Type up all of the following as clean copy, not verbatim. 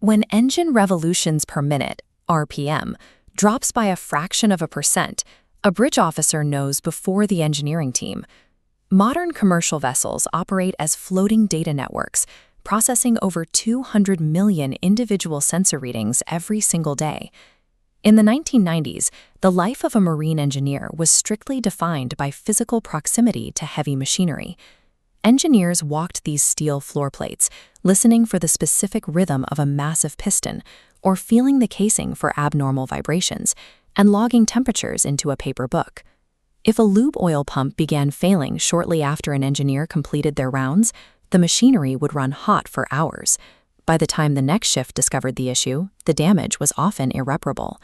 When engine revolutions per minute, RPM, drops by a fraction of a percent, a bridge officer knows before the engineering team. Modern commercial vessels operate as floating data networks, processing over 200 million individual sensor readings every single day. In the 1990s, the life of a marine engineer was strictly defined by physical proximity to heavy machinery. Engineers walked these steel floor plates, listening for the specific rhythm of a massive piston, or feeling the casing for abnormal vibrations, and logging temperatures into a paper book. If a lube oil pump began failing shortly after an engineer completed their rounds, the machinery would run hot for hours. By the time the next shift discovered the issue, the damage was often irreparable.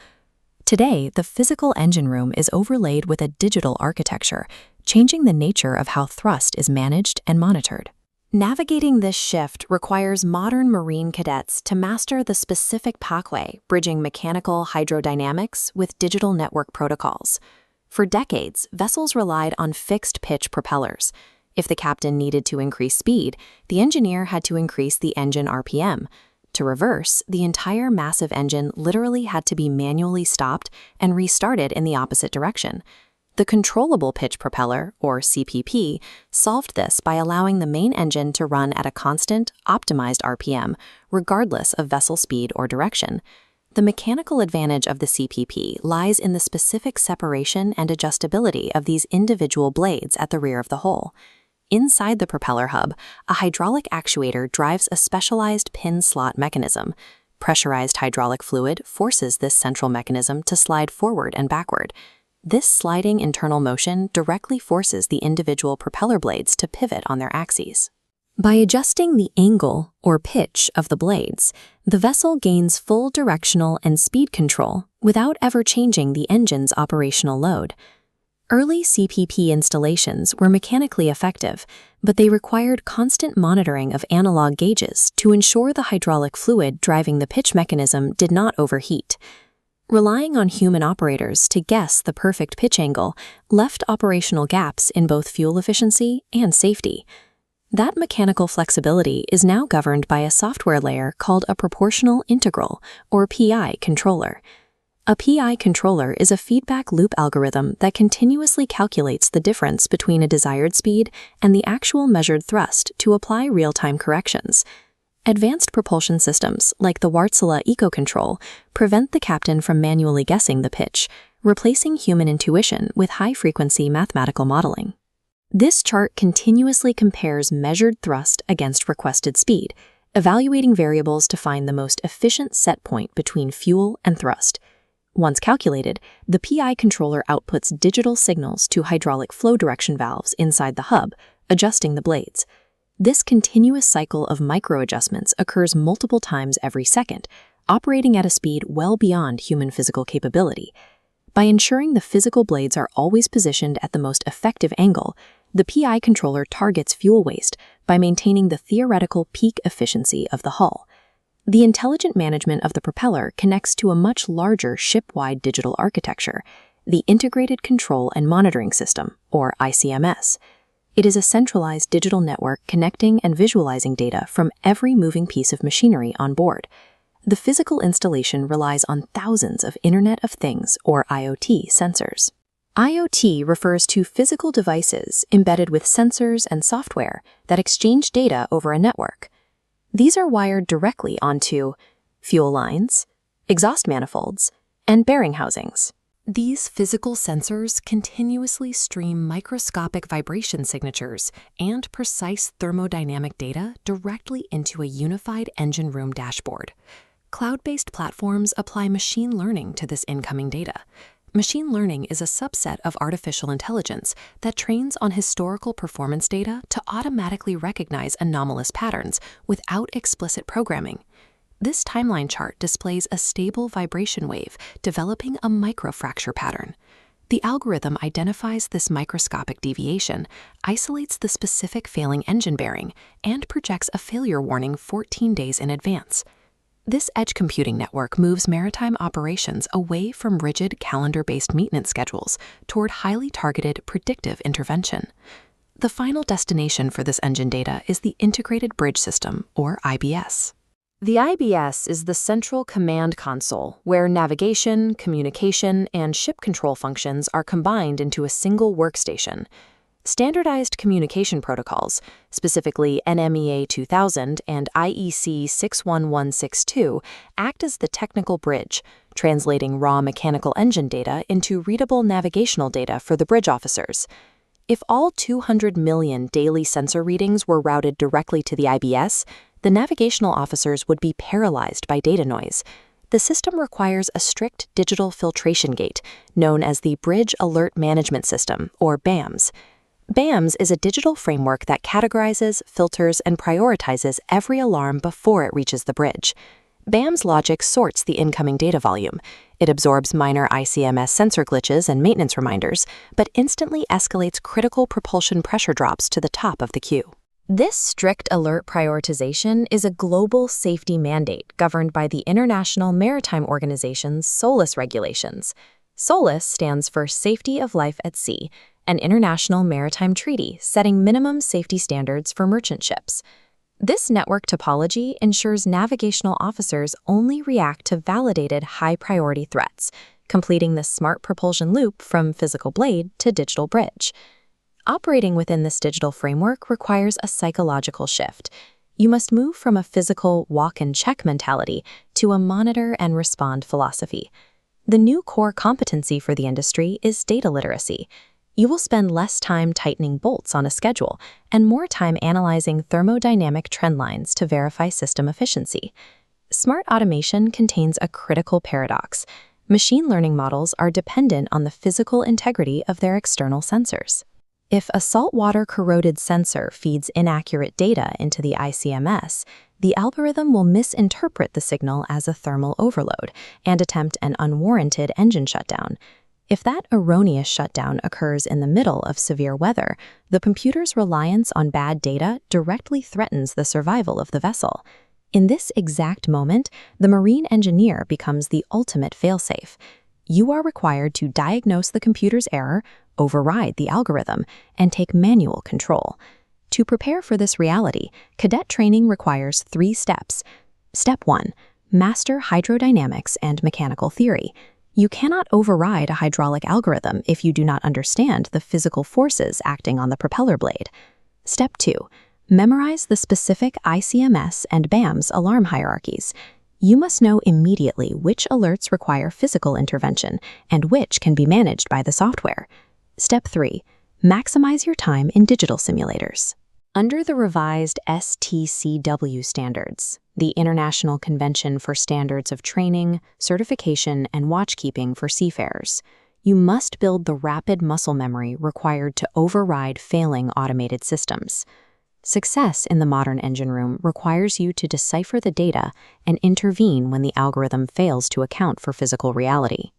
Today, the physical engine room is overlaid with a digital architecture, changing the nature of how thrust is managed and monitored. Navigating this shift requires modern marine cadets to master the specific pathway, bridging mechanical hydrodynamics with digital network protocols. For decades, vessels relied on fixed-pitch propellers. If the captain needed to increase speed, the engineer had to increase the engine RPM. To reverse, the entire massive engine literally had to be manually stopped and restarted in the opposite direction. The Controllable Pitch Propeller, or CPP, solved this by allowing the main engine to run at a constant, optimized RPM, regardless of vessel speed or direction. The mechanical advantage of the CPP lies in the specific separation and adjustability of these individual blades at the rear of the hull. Inside the propeller hub, a hydraulic actuator drives a specialized pin slot mechanism. Pressurized hydraulic fluid forces this central mechanism to slide forward and backward. This sliding internal motion directly forces the individual propeller blades to pivot on their axes. By adjusting the angle or pitch of the blades, the vessel gains full directional and speed control without ever changing the engine's operational load. Early CPP installations were mechanically effective, but they required constant monitoring of analog gauges to ensure the hydraulic fluid driving the pitch mechanism did not overheat. Relying on human operators to guess the perfect pitch angle left operational gaps in both fuel efficiency and safety. That mechanical flexibility is now governed by a software layer called a proportional integral, or PI, controller. A PI controller is a feedback loop algorithm that continuously calculates the difference between a desired speed and the actual measured thrust to apply real-time corrections. Advanced propulsion systems, like the Wärtsilä EcoControl, prevent the captain from manually guessing the pitch, replacing human intuition with high-frequency mathematical modeling. This chart continuously compares measured thrust against requested speed, evaluating variables to find the most efficient set point between fuel and thrust. Once calculated, the PI controller outputs digital signals to hydraulic flow direction valves inside the hub, adjusting the blades. This continuous cycle of micro-adjustments occurs multiple times every second, operating at a speed well beyond human physical capability. By ensuring the physical blades are always positioned at the most effective angle, the PI controller targets fuel waste by maintaining the theoretical peak efficiency of the hull. The intelligent management of the propeller connects to a much larger ship-wide digital architecture, the Integrated Control and Monitoring System, or ICMS. It is a centralized digital network connecting and visualizing data from every moving piece of machinery on board. The physical installation relies on thousands of Internet of Things, or IoT, sensors. IoT refers to physical devices embedded with sensors and software that exchange data over a network. These are wired directly onto fuel lines, exhaust manifolds, and bearing housings. These physical sensors continuously stream microscopic vibration signatures and precise thermodynamic data directly into a unified engine room dashboard. Cloud-based platforms apply machine learning to this incoming data. Machine learning is a subset of artificial intelligence that trains on historical performance data to automatically recognize anomalous patterns without explicit programming. This timeline chart displays a stable vibration wave developing a microfracture pattern. The algorithm identifies this microscopic deviation, isolates the specific failing engine bearing, and projects a failure warning 14 days in advance. This edge computing network moves maritime operations away from rigid calendar-based maintenance schedules toward highly targeted predictive intervention. The final destination for this engine data is the Integrated Bridge System, or IBS. The IBS is the central command console where navigation, communication, and ship control functions are combined into a single workstation. Standardized communication protocols, specifically NMEA 2000 and IEC 61162, act as the technical bridge, translating raw mechanical engine data into readable navigational data for the bridge officers. If all 200 million daily sensor readings were routed directly to the IBS, the navigational officers would be paralyzed by data noise. The system requires a strict digital filtration gate, known as the Bridge Alert Management System, or BAMS. BAMS is a digital framework that categorizes, filters, and prioritizes every alarm before it reaches the bridge. BAMS logic sorts the incoming data volume. It absorbs minor ICMS sensor glitches and maintenance reminders, but instantly escalates critical propulsion pressure drops to the top of the queue. This strict alert prioritization is a global safety mandate governed by the International Maritime Organization's SOLAS regulations. SOLAS stands for Safety of Life at Sea, an international maritime treaty setting minimum safety standards for merchant ships. This network topology ensures navigational officers only react to validated high-priority threats, completing the smart propulsion loop from physical blade to digital bridge. Operating within this digital framework requires a psychological shift. You must move from a physical walk-and-check mentality to a monitor-and-respond philosophy. The new core competency for the industry is data literacy. You will spend less time tightening bolts on a schedule and more time analyzing thermodynamic trend lines to verify system efficiency. Smart automation contains a critical paradox. Machine learning models are dependent on the physical integrity of their external sensors. If a saltwater corroded sensor feeds inaccurate data into the ICMS, the algorithm will misinterpret the signal as a thermal overload and attempt an unwarranted engine shutdown. If that erroneous shutdown occurs in the middle of severe weather, the computer's reliance on bad data directly threatens the survival of the vessel. In this exact moment, the marine engineer becomes the ultimate failsafe. You are required to diagnose the computer's error, override the algorithm, and take manual control. To prepare for this reality, cadet training requires 3 steps. Step 1. Master hydrodynamics and mechanical theory. You cannot override a hydraulic algorithm if you do not understand the physical forces acting on the propeller blade. Step 2. Memorize the specific ICMS and BAMS alarm hierarchies. You must know immediately which alerts require physical intervention and which can be managed by the software. Step 3. Maximize your time in digital simulators. Under the revised STCW standards, the International Convention for Standards of Training, Certification, and Watchkeeping for Seafarers, you must build the rapid muscle memory required to override failing automated systems. Success in the modern engine room requires you to decipher the data and intervene when the algorithm fails to account for physical reality.